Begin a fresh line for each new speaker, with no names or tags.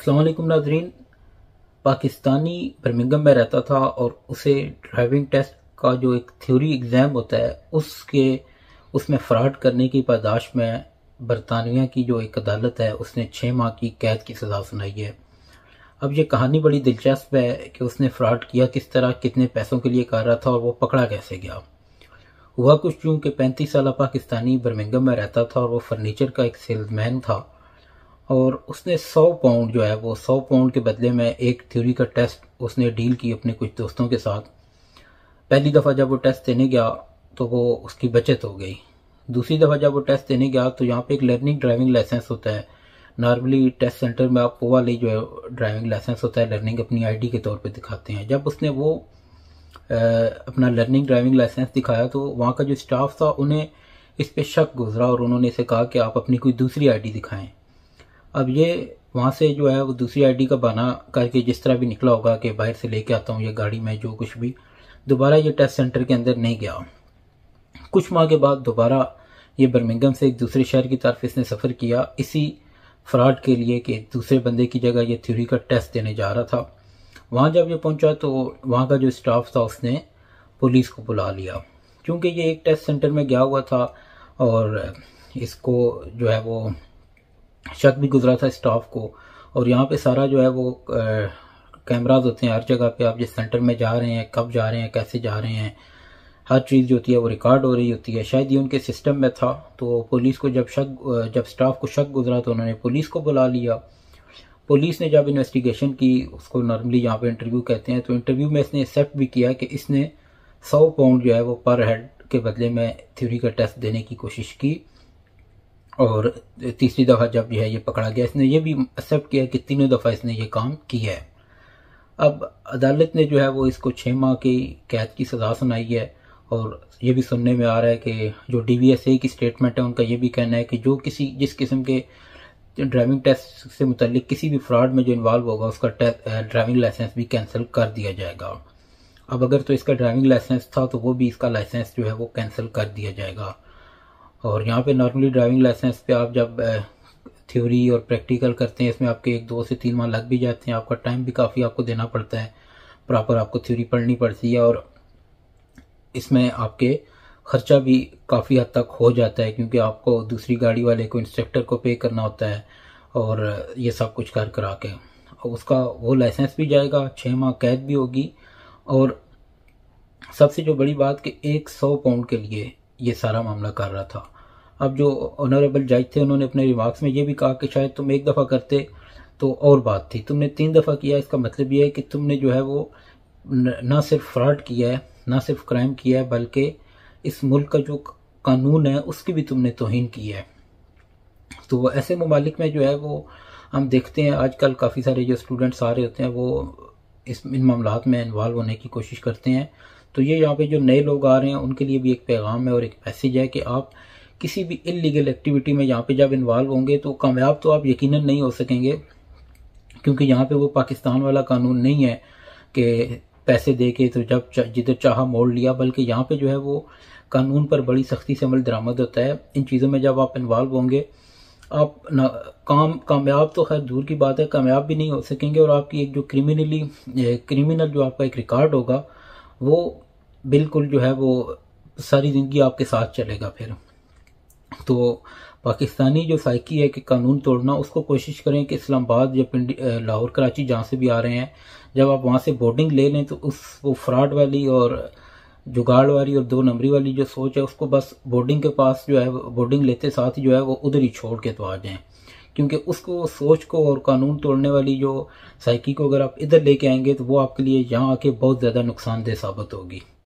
अस्सलाम वालेकुम नाज़रीन। पाकिस्तानी बर्मिंघम में रहता था और उसे ड्राइविंग टेस्ट का जो एक थ्योरी एग्ज़ाम होता है उसमें फ़्रॉड करने की पादाश में बरतानिया की जो एक अदालत है उसने 6 माह की कैद की सज़ा सुनाई है। अब ये कहानी बड़ी दिलचस्प है कि उसने फ़्रॉड किया किस तरह, कितने पैसों के लिए कर रहा था और वो पकड़ा कैसे गया। हुआ कुछ यूँ कि 35 साल पाकिस्तानी बर्मिंघम में रहता था और वो फर्नीचर का एक सेल्समैन था और उसने 100 पाउंड जो है वो 100 पाउंड के बदले में एक थ्योरी का टेस्ट उसने डील की अपने कुछ दोस्तों के साथ। पहली दफ़ा जब वो टेस्ट देने गया तो वो उसकी बचत हो गई। दूसरी दफ़ा जब वो टेस्ट देने गया तो यहाँ पे एक लर्निंग ड्राइविंग लाइसेंस होता है। नॉर्मली टेस्ट सेंटर में आप वो वाली जो है ड्राइविंग लाइसेंस होता है लर्निंग अपनी आईडी के तौर पे दिखाते हैं। जब उसने वो अपना लर्निंग ड्राइविंग लाइसेंस दिखाया तो वहाँ का जो स्टाफ था उन्हें इस पे शक गुजरा और उन्होंने इसे कहा कि आप अपनी कोई दूसरी आईडी दिखाएं। अब ये वहाँ से जो है वो दूसरी आईडी का बहाना करके जिस तरह भी निकला होगा कि बाहर से लेके आता हूँ ये गाड़ी में जो कुछ भी, दोबारा ये टेस्ट सेंटर के अंदर नहीं गया। कुछ माह के बाद दोबारा ये बर्मिंघम से एक दूसरे शहर की तरफ इसने सफ़र किया इसी फ्रॉड के लिए कि दूसरे बंदे की जगह ये थ्योरी का टेस्ट देने जा रहा था। वहाँ जब ये पहुँचा तो वहाँ का जो स्टाफ था उसने पुलिस को बुला लिया क्योंकि ये एक टेस्ट सेंटर में गया हुआ था और इसको जो है वो शक भी गुजरा था स्टाफ को। और यहाँ पे सारा जो है वो कैमराज होते हैं हर जगह पे, आप जिस सेंटर में जा रहे हैं, कब जा रहे हैं, कैसे जा रहे हैं, हर चीज़ जो होती है वो रिकॉर्ड हो रही होती है। शायद ये उनके सिस्टम में था तो पुलिस को जब स्टाफ को शक गुजरा तो उन्होंने पुलिस को बुला लिया। पुलिस ने जब इन्वेस्टिगेशन की, उसको नॉर्मली यहाँ पे इंटरव्यू कहते हैं, तो इंटरव्यू में इसने एक्सेप्ट भी किया कि इसने 100 पाउंड जो है वो पर हेड के बदले में थ्योरी का टेस्ट देने की कोशिश की। और तीसरी दफ़ा जब जो है ये पकड़ा गया इसने ये भी एक्सेप्ट किया कि तीनों दफ़ा इसने ये काम किया है। अब अदालत ने जो है वो इसको 6 माह की कैद की सज़ा सुनाई है और ये भी सुनने में आ रहा है कि जो DVSA की स्टेटमेंट है उनका ये भी कहना है कि जिस किस्म के ड्राइविंग टेस्ट से मुतल्लिक किसी भी फ्रॉड में जो इन्वॉल्व होगा उसका ड्राइविंग लाइसेंस भी कैंसिल कर दिया जाएगा। अब अगर तो इसका ड्राइविंग लाइसेंस था तो वो भी इसका लाइसेंस जो है वो कैंसिल कर दिया जाएगा। और यहाँ पे नॉर्मली ड्राइविंग लाइसेंस पे आप जब थ्योरी और प्रैक्टिकल करते हैं इसमें आपके 2 से 3 माह लग भी जाते हैं, आपका टाइम भी काफ़ी आपको देना पड़ता है, प्रॉपर आपको थ्योरी पढ़नी पड़ती है और इसमें आपके ख़र्चा भी काफ़ी हद तक हो जाता है क्योंकि आपको दूसरी गाड़ी वाले को, इंस्ट्रक्टर को पे करना होता है और ये सब कुछ कर करा के उसका वो लाइसेंस भी जाएगा, 6 माह कैद भी होगी। और सबसे जो बड़ी बात कि 100 पाउंड के लिए ये सारा मामला कर रहा था। अब जो ऑनरेबल जज थे उन्होंने अपने रिमार्क्स में ये भी कहा कि शायद तुम एक दफ़ा करते तो और बात थी, तुमने 3 दफ़ा किया, इसका मतलब ये है कि तुमने जो है वो ना सिर्फ फ्रॉड किया है, ना सिर्फ क्राइम किया है, बल्कि इस मुल्क का जो कानून है उसकी भी तुमने तौहीन की है। तो ऐसे ममालिक में जो है वो हम देखते हैं आजकल काफ़ी सारे जो स्टूडेंट्स आ रहे होते हैं वो इन मामलात में इन्वॉल्व होने की कोशिश करते हैं। तो ये यहाँ पे जो नए लोग आ रहे हैं उनके लिए भी एक पैगाम है और एक मैसेज है कि आप किसी भी इल्लीगल एक्टिविटी में यहाँ पे जब इन्वॉल्व होंगे तो कामयाब तो आप यकीनन नहीं हो सकेंगे क्योंकि यहाँ पे वो पाकिस्तान वाला कानून नहीं है कि पैसे दे के तो जब जिधर चाहा मोड़ लिया, बल्कि यहाँ पे जो है वो कानून पर बड़ी सख्ती से अमल दरामद होता है। इन चीज़ों में जब आप इन्वॉल्व होंगे आप कामयाब तो खैर दूर की बात है, कामयाब भी नहीं हो सकेंगे और आपकी एक जो क्रिमिनल जो आपका एक रिकॉर्ड होगा वो बिल्कुल जो है वो सारी ज़िंदगी आपके साथ चलेगा। फिर तो पाकिस्तानी जो साइकी है कि कानून तोड़ना, उसको कोशिश करें कि इस्लामाबाद या लाहौर कराची जहाँ से भी आ रहे हैं जब आप वहाँ से बोर्डिंग ले लें तो वो फ्रॉड वाली और जुगाड़ वाली और 2 नंबरी वाली जो सोच है उसको बस बोर्डिंग के पास जो है बोर्डिंग लेते साथ ही जो है वो उधर ही छोड़ के तो आ जाएं क्योंकि उसको सोच को और कानून तोड़ने वाली जो साइकी को अगर आप इधर लेके आएंगे तो वो आपके लिए यहाँ आके बहुत ज़्यादा नुकसानदेह साबित होगी।